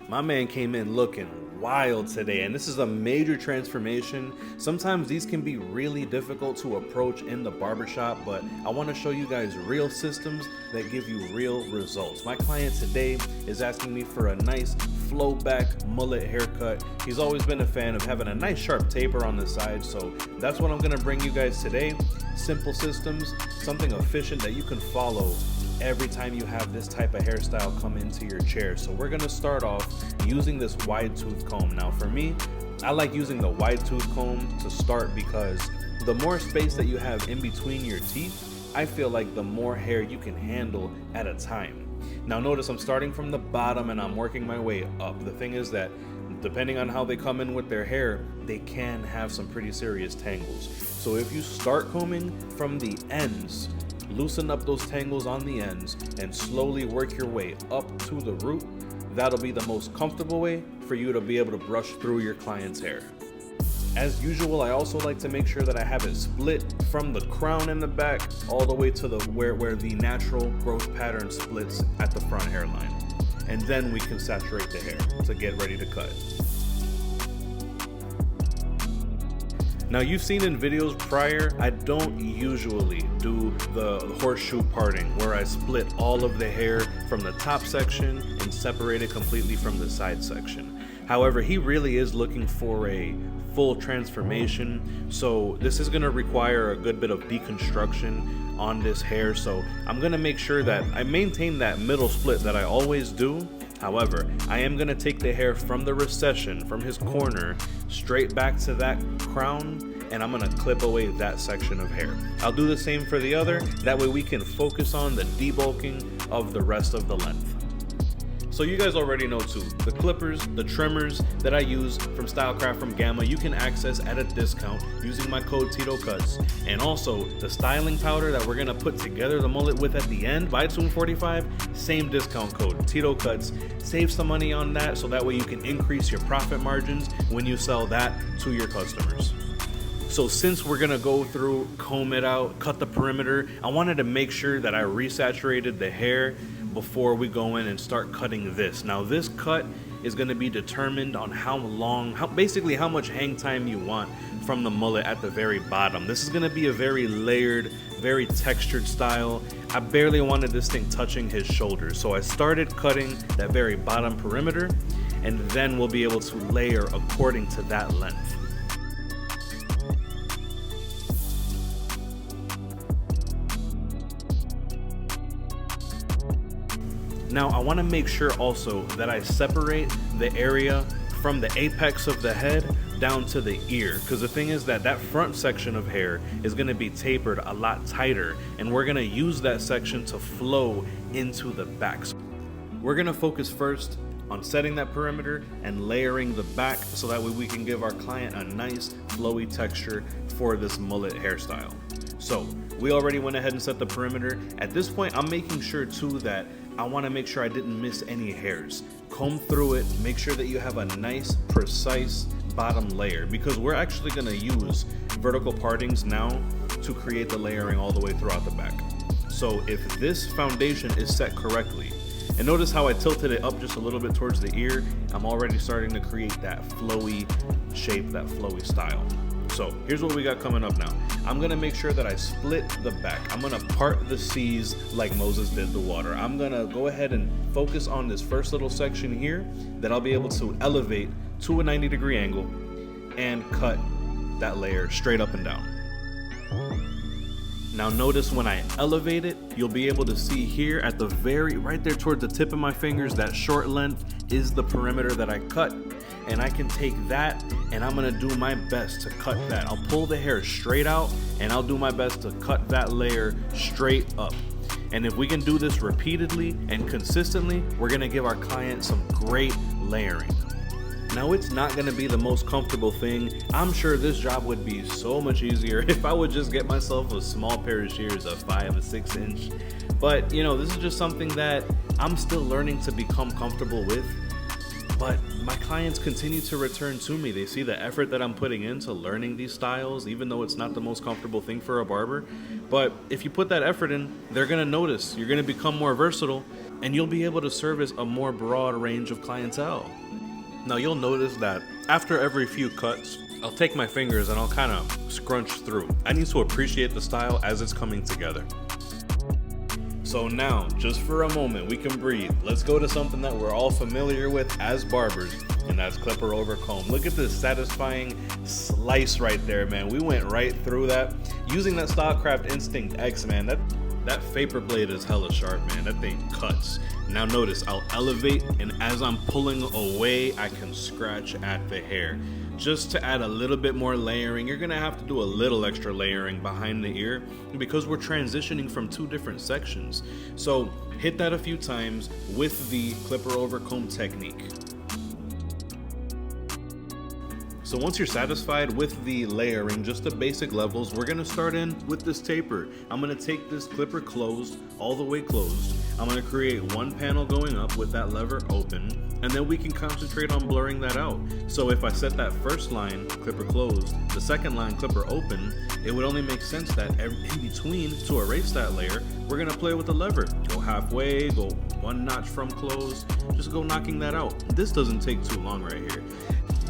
My man came in looking wild today, and this is a major transformation. Sometimes these can be really difficult to approach in the barbershop, but I want to show you guys real systems that give you real results. My client today is asking me for a nice flow back mullet haircut. He's always been a fan of having a nice sharp taper on the side, so that's what I'm going to bring you guys today. Simple systems, something efficient that you can follow every time you have this type of hairstyle come into your chair. So we're gonna start off using this wide tooth comb. Now for me, I like using the wide tooth comb to start because the more space that you have in between your teeth, I feel like the more hair you can handle at a time. Now notice I'm starting from the bottom and I'm working my way up. The thing is that depending on how they come in with their hair, they can have some pretty serious tangles. So if you start combing from the ends, loosen up those tangles on the ends and slowly work your way up to the root. That'll be the most comfortable way for you to be able to brush through your client's hair. As usual, I also like to make sure that I have it split from the crown in the back all the way to the where the natural growth pattern splits at the front hairline. And then we can saturate the hair to get ready to cut. Now you've seen in videos prior, I don't usually do the horseshoe parting where I split all of the hair from the top section and separate it completely from the side section. However, he really is looking for a full transformation, so this is going to require a good bit of deconstruction on this hair. So I'm going to make sure that I maintain that middle split that I always do. However, I am going to take the hair from the recession, from his corner, straight back to that crown, and I'm going to clip away that section of hair. I'll do the same for the other, that way we can focus on the debulking of the rest of the length. So you guys already know too, the clippers, the trimmers that I use from Stylecraft from Gamma, you can access at a discount using my code TitoCuts. And also the styling powder that we're gonna put together the mullet with at the end by Tune45, same discount code TitoCuts. Save some money on that so that way you can increase your profit margins when you sell that to your customers. So since we're gonna go through, comb it out, cut the perimeter, I wanted to make sure that I resaturated the hair before we go in and start cutting this. Now this cut is going to be determined on how much hang time you want from the mullet at the very bottom. This is going to be a very layered, very textured style. I barely wanted this thing touching his shoulders, so I started cutting that very bottom perimeter, and then we'll be able to layer according to that length. Now I want to make sure also that I separate the area from the apex of the head down to the ear, because the thing is that front section of hair is going to be tapered a lot tighter, and we're going to use that section to flow into the back. We're going to focus first on setting that perimeter and layering the back so that way we can give our client a nice flowy texture for this mullet hairstyle. So we already went ahead and set the perimeter. At this point, I'm making sure too that I want to make sure I didn't miss any hairs. Comb through it, make sure that you have a nice, precise bottom layer, because we're actually going to use vertical partings now to create the layering all the way throughout the back. So if this foundation is set correctly, and notice how I tilted it up just a little bit towards the ear, I'm already starting to create that flowy shape, that flowy style. So here's what we got coming up now. I'm gonna make sure that I split the back. I'm gonna part the seas like Moses did the water. I'm gonna go ahead and focus on this first little section here that I'll be able to elevate to a 90-degree angle and cut that layer straight up and down. Now notice when I elevate it, you'll be able to see here at the right there towards the tip of my fingers, that short length is the perimeter that I cut. And I can take that and I'm gonna do my best to cut that. I'll pull the hair straight out and I'll do my best to cut that layer straight up. And if we can do this repeatedly and consistently, we're gonna give our client some great layering. Now it's not gonna be the most comfortable thing. I'm sure this job would be so much easier if I would just get myself a small pair of shears, a 5 or 6 inch. But you know, this is just something that I'm still learning to become comfortable with. But my clients continue to return to me. They see the effort that I'm putting into learning these styles, even though it's not the most comfortable thing for a barber. But if you put that effort in, they're gonna notice. You're gonna become more versatile, and you'll be able to service a more broad range of clientele. Now you'll notice that after every few cuts, I'll take my fingers and I'll kind of scrunch through. I need to appreciate the style as it's coming together. So now, just for a moment, we can breathe. Let's go to something that we're all familiar with as barbers, and that's clipper over comb. Look at this satisfying slice right there, man. We went right through that. Using that Stylecraft Instinct X, man, that vapor blade is hella sharp, man. That thing cuts. Now notice, I'll elevate, and as I'm pulling away, I can scratch at the hair. Just to add a little bit more layering, you're gonna have to do a little extra layering behind the ear because we're transitioning from two different sections. So hit that a few times with the clipper over comb technique. So once you're satisfied with the layering, just the basic levels, we're gonna start in with this taper. I'm gonna take this clipper closed, all the way closed. I'm gonna create one panel going up with that lever open, and then we can concentrate on blurring that out. So if I set that first line, clipper closed, the second line, clipper open, it would only make sense that in between, to erase that layer, we're gonna play with the lever. Go halfway, go one notch from closed, just go knocking that out. This doesn't take too long right here.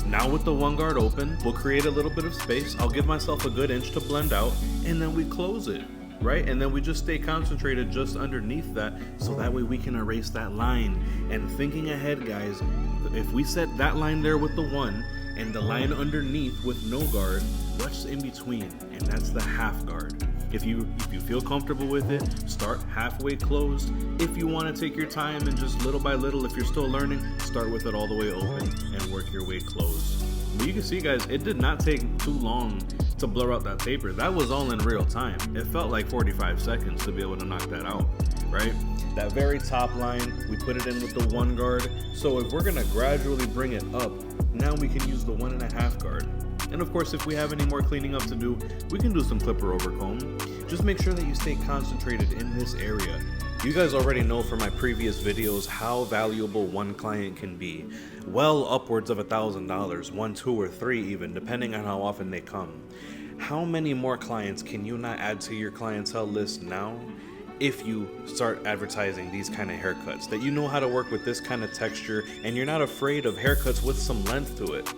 Now with the one guard open, we'll create a little bit of space. I'll give myself a good inch to blend out, and then we close it, right? And then we just stay concentrated just underneath that, so that way we can erase that line. And thinking ahead, guys, if we set that line there with the one, and the line underneath with no guard, what's in between? And that's the half guard. If you feel comfortable with it, start halfway closed. If you want to take your time and just little by little, if you're still learning, start with it all the way open and work your way closed. But you can see, guys, it did not take too long to blur out that taper. That was all in real time. It felt like 45 seconds to be able to knock that out, right? That very top line, we put it in with the one guard. So if we're gonna gradually bring it up, now we can use the 1.5 guard. And of course, if we have any more cleaning up to do, we can do some clipper over comb. Just make sure that you stay concentrated in this area. You guys already know from my previous videos how valuable one client can be. Well upwards of $1,000, 1, 2, or 3 even, depending on how often they come. How many more clients can you not add to your clientele list now if you start advertising these kind of haircuts, that you know how to work with this kind of texture and you're not afraid of haircuts with some length to it?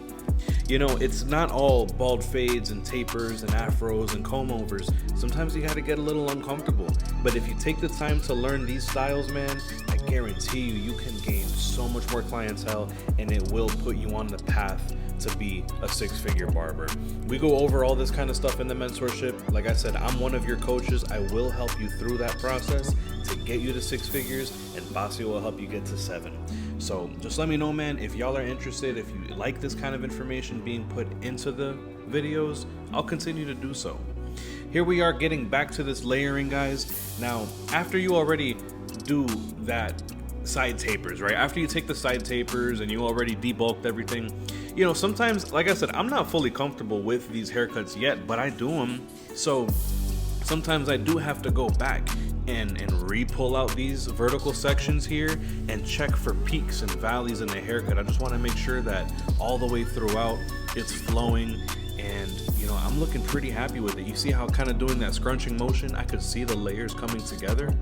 You know, it's not all bald fades and tapers and afros and comb overs. Sometimes you gotta get a little uncomfortable. But if you take the time to learn these styles, man, I guarantee you can gain so much more clientele, and it will put you on the path to be a 6-figure barber. We go over all this kind of stuff in the mentorship. Like I said, I'm one of your coaches. I will help you through that process to get you to 6 figures, and Basio will help you get to 7. So just let me know, man, if y'all are interested, if you like this kind of information being put into the videos, I'll continue to do so. Here we are getting back to this layering, guys. Now, after you already do that side tapers, right? After you take the side tapers and you already debulked everything, you know, sometimes, like I said, I'm not fully comfortable with these haircuts yet, but I do them. So sometimes I do have to go back and re-pull out these vertical sections here and check for peaks and valleys in the haircut. I just want to make sure that all the way throughout it's flowing, and you know, I'm looking pretty happy with it. You see how kind of doing that scrunching motion, I could see the layers coming together.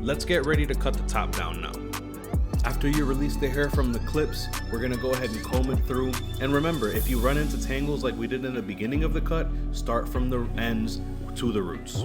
Let's get ready to cut the top down now. After you release the hair from the clips, we're gonna go ahead and comb it through. And remember, if you run into tangles like we did in the beginning of the cut, start from the ends to the roots.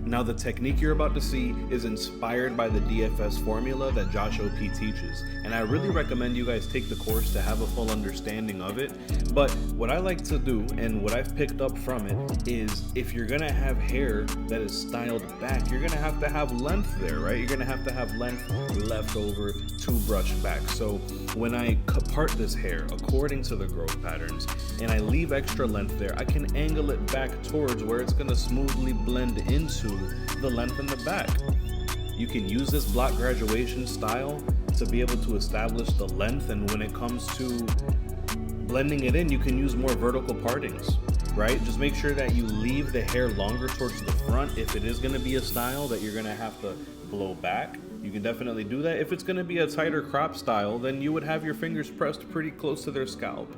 Now, the technique you're about to see is inspired by the DFS formula that Josh OP teaches, and I really recommend you guys take the course to have a full understanding of it. But what I like to do, and what I've picked up from it, is if you're gonna have hair that is styled back, you're gonna have length there, right? You're gonna have length left over to brush back. So when I part this hair according to the growth patterns, and I leave extra length there, I can angle it back towards where it's gonna smoothly blend into the length in the back. You can use this block graduation style to be able to establish the length, and when it comes to blending it in, you can use more vertical partings, right? Just make sure that you leave the hair longer towards the front if it is going to be a style that you're going to have to blow back. You can definitely do that. If it's going to be a tighter crop style, then you would have your fingers pressed pretty close to their scalp.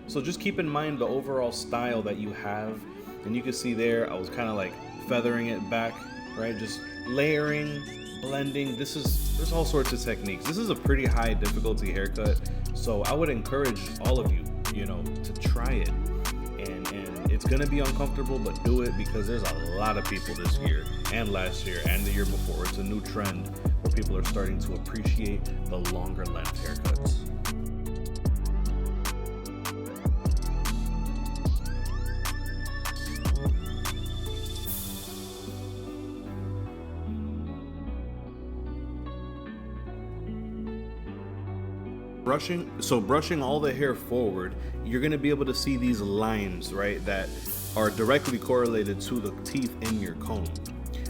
So just keep in mind the overall style that you have. And you can see there, I was kind of like feathering it back, right? Just layering, blending. There's all sorts of techniques. This is a pretty high difficulty haircut. So I would encourage all of you, to try it. And it's gonna be uncomfortable, but do it, because there's a lot of people this year and last year and the year before. It's a new trend where people are starting to appreciate the longer length haircuts. Brushing all the hair forward, you're going to be able to see these lines, right, that are directly correlated to the teeth in your comb.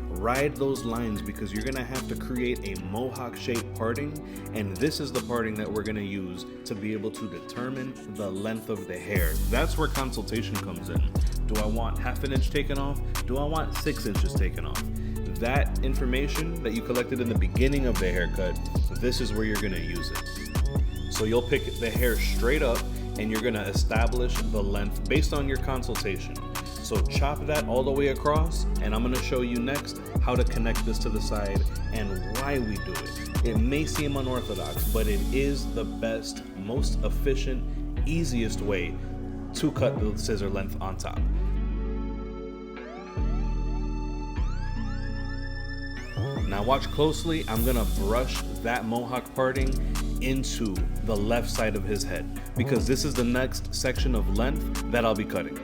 Ride those lines, because you're going to have to create a mohawk shaped parting, and this is the parting that we're going to use to be able to determine the length of the hair. That's where consultation comes in. Do I want ½ inch taken off? Do I want 6 inches taken off? That information that you collected in the beginning of the haircut, this is where you're going to use it. So you'll pick the hair straight up, and you're gonna establish the length based on your consultation. So chop that all the way across, and I'm gonna show you next how to connect this to the side and why we do it. It may seem unorthodox, but it is the best, most efficient, easiest way to cut the scissor length on top. Now watch closely. I'm gonna brush that mohawk parting into the left side of his head, because this is the next section of length that I'll be cutting.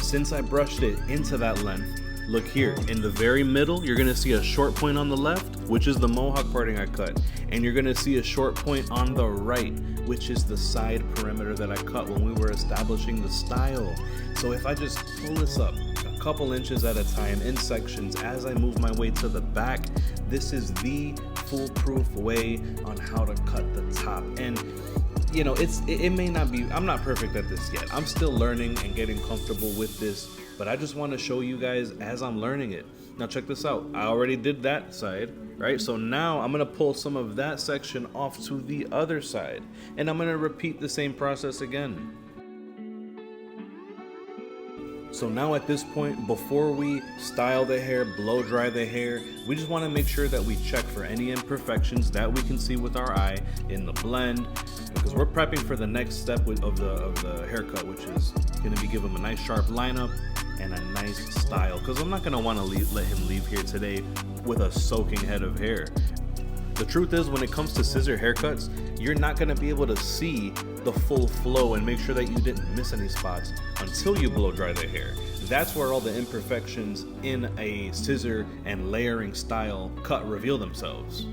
Since I brushed it into that length, look here, in the very middle, you're gonna see a short point on the left, which is the mohawk parting I cut. And you're gonna see a short point on the right, which is the side perimeter that I cut when we were establishing the style. So if I just pull this up a couple inches at a time in sections as I move my way to the back, this is the foolproof way on how to cut the top. And it may not be, I'm not perfect at this yet. I'm still learning and getting comfortable with this, but I just want to show you guys as I'm learning it. Now check this out. I already did that side, right? So now I'm gonna pull some of that section off to the other side, and I'm gonna repeat the same process again. So now at this point, before we style the hair, blow dry the hair, we just want to make sure that we check for any imperfections that we can see with our eye in the blend, because we're prepping for the next step of the haircut, which is going to be give him a nice sharp lineup and a nice style, because I'm not going to want to let him leave here today with a soaking head of hair. The truth is, when it comes to scissor haircuts, you're not going to be able to see the full flow and make sure that you didn't miss any spots until you blow dry the hair. That's where all the imperfections in a scissor and layering style cut reveal themselves.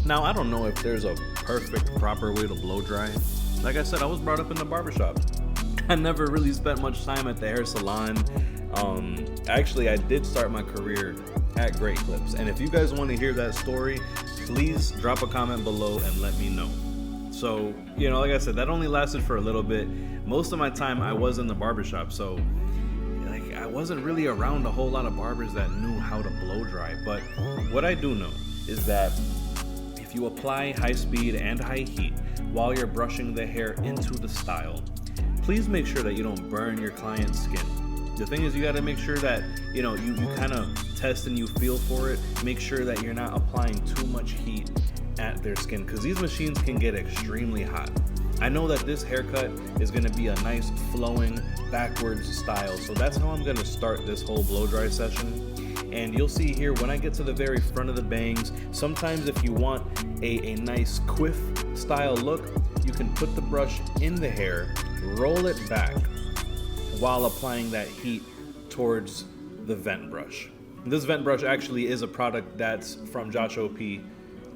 Now, I don't know if there's a perfect, proper way to blow dry. Like I said, I was brought up in the barbershop. I never really spent much time at the hair salon. Actually, I did start my career at Great Clips. And if you guys want to hear that story, please drop a comment below and let me know. So, like I said, that only lasted for a little bit. Most of my time I was in the barbershop, so I wasn't really around a whole lot of barbers that knew how to blow dry. But what I do know is that if you apply high speed and high heat while you're brushing the hair into the style, please make sure that you don't burn your client's skin. The thing is, you got to make sure that you kind of test and you feel for it. Make sure that you're not applying too much heat at their skin, because these machines can get extremely hot. I know that this haircut is going to be a nice flowing backwards style, so that's how I'm going to start this whole blow dry session. And you'll see here when I get to the very front of the bangs, sometimes if you want a nice quiff style look, you can put the brush in the hair, roll it back while applying that heat towards the vent brush. This vent brush actually is a product that's from Josh OP.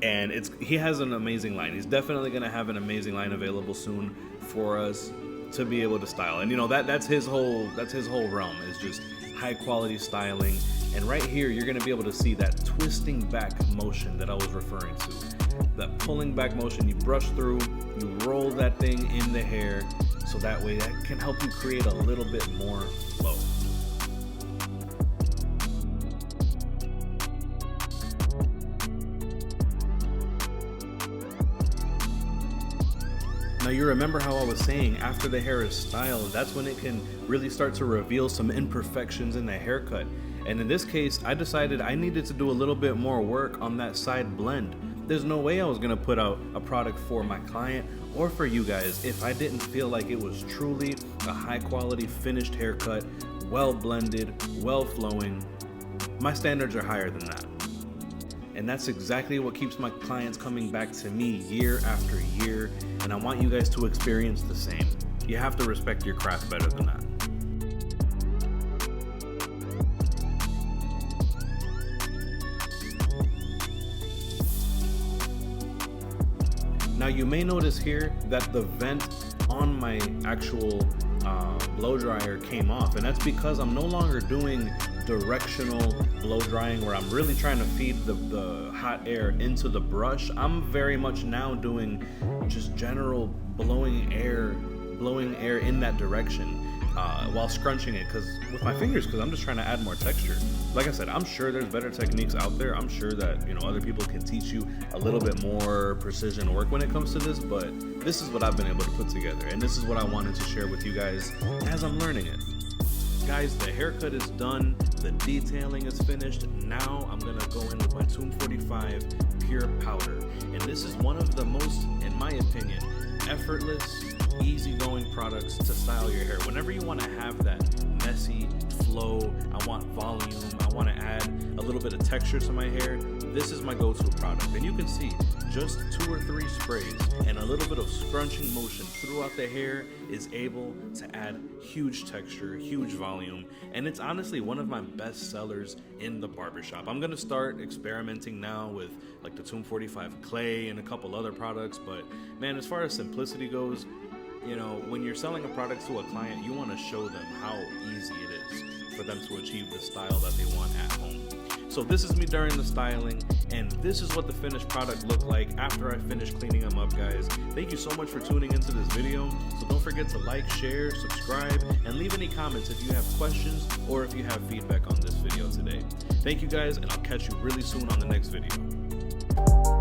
And he has an amazing line. He's definitely going to have an amazing line available soon for us to be able to style. And you know, that's his whole realm, is just high quality styling. And right here you're going to be able to see that twisting back motion that I was referring to. That pulling back motion, you brush through, you roll that thing in the hair, so that way that can help you create a little bit more flow. Now you remember how I was saying after the hair is styled, that's when it can really start to reveal some imperfections in the haircut. And in this case, I decided I needed to do a little bit more work on that side blend. There's no way I was gonna put out a product for my client or for you guys if I didn't feel like it was truly a high quality finished haircut, well blended, well flowing. My standards are higher than that. And that's exactly what keeps my clients coming back to me year after year, and I want you guys to experience the same. You have to respect your craft better than that. Now you may notice here that the vent on my actual blow dryer came off, and that's because I'm no longer doing directional blow drying where I'm really trying to feed the hot air into the brush. I'm very much now doing just general blowing air in that direction while scrunching it with my fingers, because I'm just trying to add more texture. Like I said, I'm sure there's better techniques out there. I'm sure that, you know, other people can teach you a little bit more precision work when it comes to this, but this is what I've been able to put together, and this is what I wanted to share with you guys as I'm learning it. Guys, the haircut is done, the detailing is finished. Now I'm gonna go in with my Tomb 45 pure powder, and this is one of the most, in my opinion, effortless, easygoing products to style your hair. Whenever you want to have that messy flow, I want volume, I want to add a little bit of texture to my hair, this is my go-to product. And you can see just 2 or 3 sprays and a little bit of scrunching motion throughout the hair is able to add huge texture, huge volume, and it's honestly one of my best sellers in the barbershop. I'm gonna start experimenting now with like the Tomb 45 clay and a couple other products, but man, as far as simplicity goes, you know, when you're selling a product to a client, you want to show them how easy it is for them to achieve the style that they want at home. So this is me during the styling, and this is what the finished product looked like after I finished cleaning them up, guys. Thank you so much for tuning into this video. So don't forget to like, share, subscribe, and leave any comments if you have questions or if you have feedback on this video today. Thank you guys, and I'll catch you really soon on the next video.